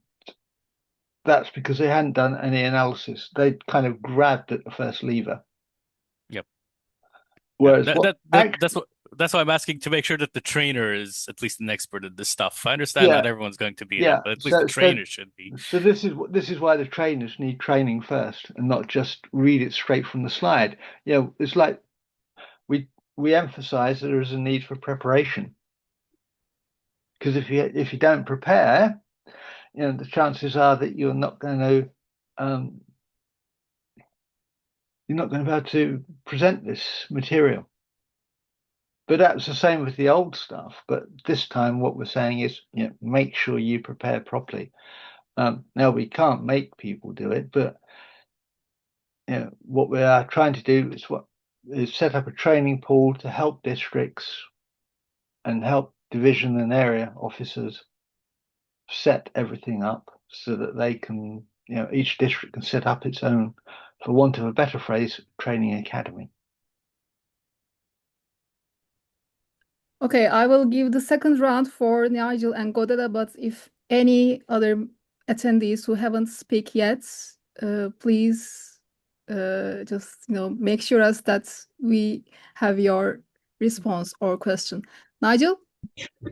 that's because they hadn't done any analysis. They kind of grabbed at the first lever. Yep. Whereas that's why I'm asking, to make sure that the trainer is at least an expert at this stuff. I understand not everyone's going to be, but at least the trainer should be. So this is why the trainers need training first, and not just read it straight from the slide. It's like we emphasize that there is a need for preparation, because if you don't prepare, the chances are that you're not going to be able to present this material. But that's the same with the old stuff. But this time, what we're saying is, make sure you prepare properly. Now, we can't make people do it, but what we are trying to do is set up a training pool to help districts and help division and area officers set everything up so that they can, each district can set up its own, for want of a better phrase, training academy. Okay, I will give the second round for Nigel and Godela, but if any other attendees who haven't speak yet, please just make sure us that we have your response or question. Nigel?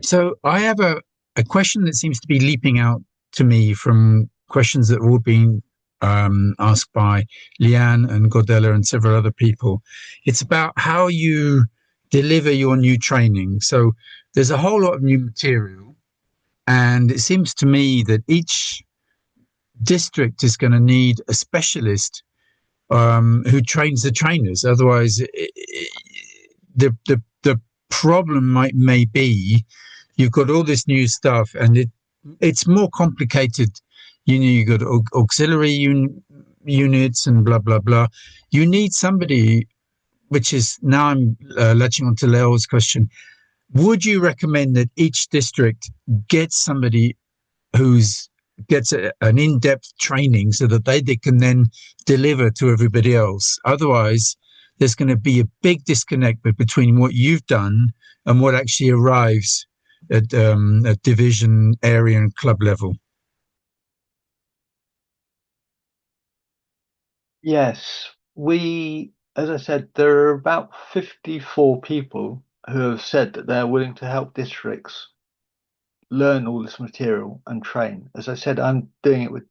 So I have a question that seems to be leaping out to me from questions that have all been asked by Leanne and Godela and several other people. It's about how you deliver your new training. So there's a whole lot of new material, And it seems to me that each district is going to need a specialist who trains the trainers. Otherwise, the problem may be you've got all this new stuff, and it's more complicated. You got auxiliary units and blah blah blah. You need somebody, which is now I'm latching on to Leo's question. Would you recommend that each district gets somebody who's gets an in-depth training so that they can then deliver to everybody else? Otherwise, there's going to be a big disconnect between what you've done and what actually arrives at division, area, and club level. Yes, as I said, there are about 54 people who have said that they're willing to help districts learn all this material and train. As I said, I'm doing it with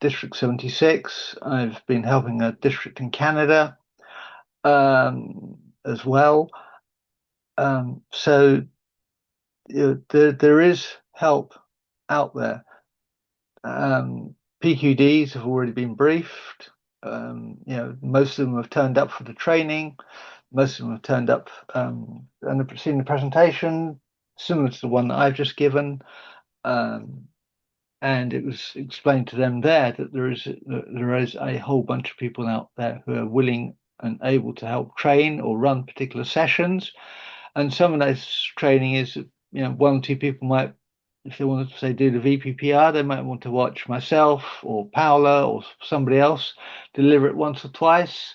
District 76. I've been helping a district in Canada as well. So there is help out there. PQDs have already been briefed. Most of them have turned up for the training. Most of them have turned up and have seen the presentation, similar to the one that I've just given. And it was explained to them there that there is a whole bunch of people out there who are willing and able to help train or run particular sessions. And some of those training is, one or two people might, if they want to say do the VPPR, they might want to watch myself or Paola or somebody else deliver it once or twice,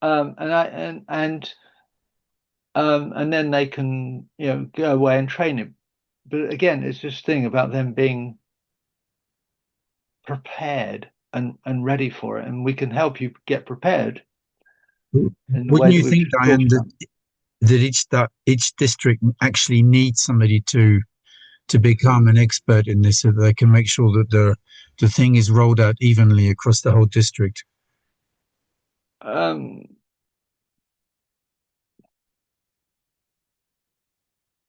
and then they can go away and train him. But again, it's this thing about them being prepared and ready for it, and we can help you get prepared. Wouldn't you think, Diane, that each district actually needs somebody to become an expert in this, so that they can make sure that the thing is rolled out evenly across the whole district?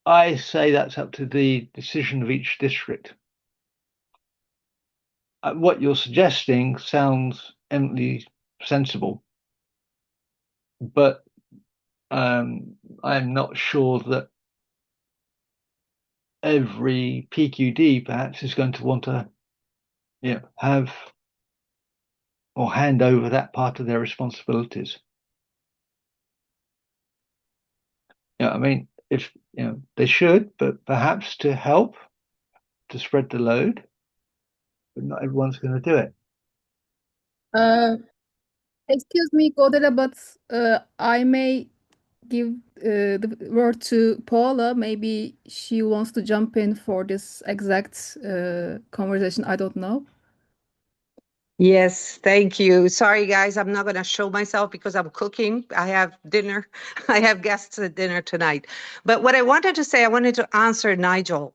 I say that's up to the decision of each district. What you're suggesting sounds eminently sensible, but I'm not sure that every PQD perhaps is going to want to have or hand over that part of their responsibilities. I mean, if they should, but perhaps to help to spread the load, but not everyone's going to do it. Excuse me, Godela, but I may give the word to Paula. Maybe she wants to jump in for this exact conversation. I don't know. Yes, thank you. Sorry, guys, I'm not going to show myself because I'm cooking. I have dinner. I have guests at dinner tonight. But what I wanted to say, I wanted to answer Nigel.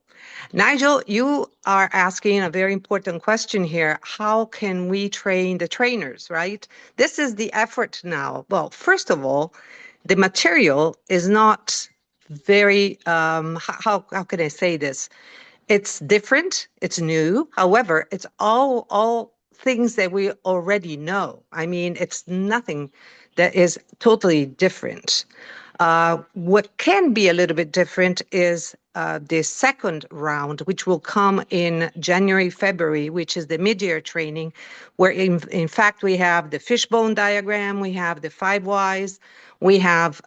Nigel, you are asking a very important question here. How can we train the trainers, right? This is the effort now. Well, first of all, the material is not very, how can I say this? It's different, it's new. However, it's all things that we already know. I mean, it's nothing that is totally different. What can be a little bit different is the second round, which will come in January, February, which is the mid-year training, where in fact we have the fishbone diagram, we have the 5 whys, we have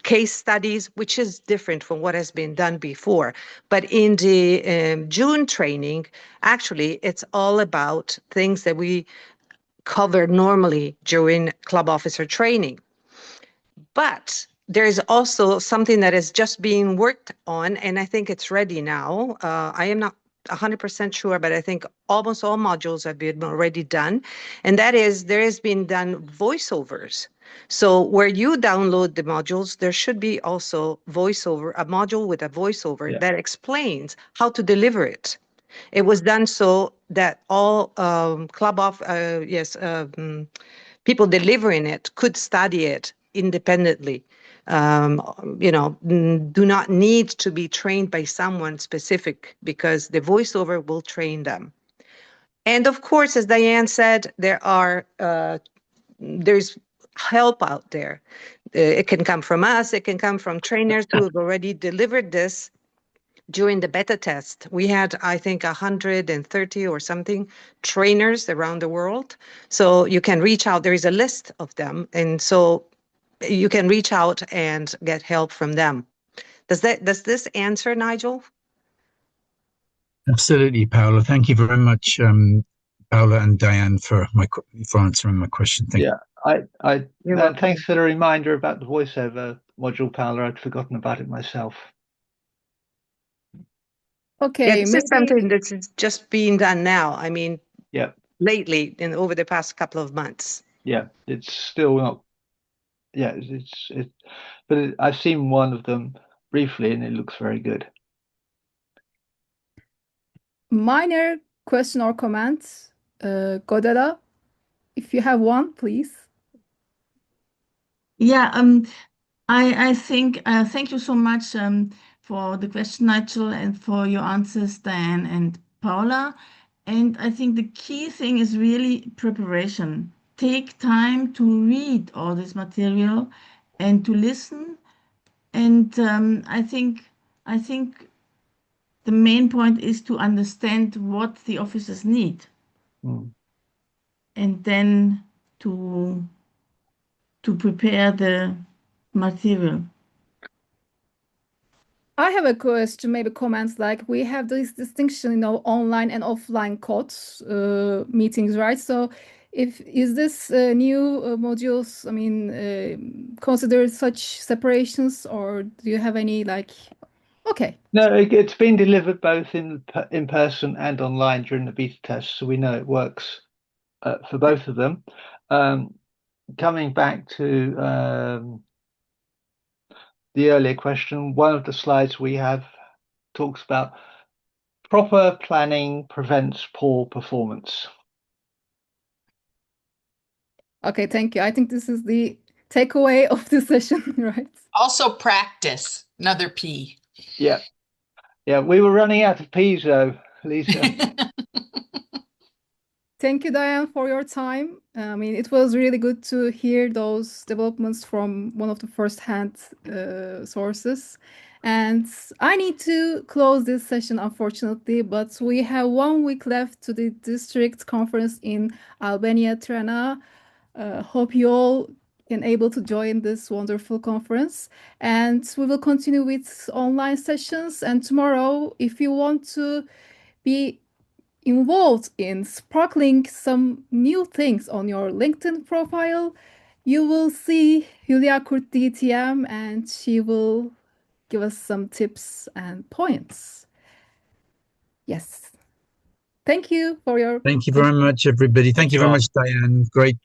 case studies, which is different from what has been done before. But in the June training, actually, it's all about things that we cover normally during club officer training. But there is also something that is just being worked on, and I think it's ready now. I am not 100% sure, but I think almost all modules have been already done. And that is, there has been done voiceovers. So where you download the modules, there should be also voiceover, a module with a voiceover that explains how to deliver it. It was done so that all people delivering it could study it independently. do not need to be trained by someone specific, because the voiceover will train them. And of course, as Diane said, there's help out there. It can come from us. It can come from trainers who have already delivered this during the beta test. We had, I think, 130 or something trainers around the world. So you can reach out. There is a list of them. And so you can reach out and get help from them. Does this answer, Nigel? Absolutely, Paola. Thank you very much, Paola and Diane, for answering my question. Thank you. And thanks for the reminder about the voiceover module, Paola. I'd forgotten about it myself. Okay, this is something that's just being done now. I mean, lately, over the past couple of months. Yeah, it's still not. Yeah, but I've seen one of them briefly, and it looks very good. Minor question or comment, Godela, if you have one, please. Yeah, I think thank you so much for the question, Nigel, and for your answers, Diane and Paula. And I think the key thing is really preparation. Take time to read all this material and to listen. And I think the main point is to understand what the officers need, and then to prepare the material. I have a question, maybe comments, like we have this distinction, online and offline codes meetings, right? So is this new modules, consider such separations, or do you have any okay? No, it's been delivered both in person and online during the beta test, so we know it works for both of them. Coming back to the earlier question, one of the slides we have talks about proper planning prevents poor performance. Okay, thank you. I think this is the takeaway of the session, right? Also practice, another P. Yeah. We were running out of P's though, Lisa. Thank you, Diane, for your time. It was really good to hear those developments from one of the first-hand sources. And I need to close this session, unfortunately, but we have 1 week left to the district conference in Albania, Tirana. Hope you all can able to join this wonderful conference. And we will continue with online sessions. And tomorrow, if you want to be involved in sparkling some new things on your LinkedIn profile, you will see Julia Kurt DTM, and she will give us some tips and points. Yes. Thank you for your. Thank you very much, everybody. Thank you very much, Diane. Great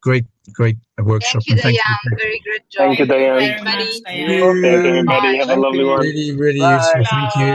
workshop. Thank you, Diane. Very good job. Thank you, Diane. Everybody. Thank you, everybody. Have a lovely one. Really useful. Thank you.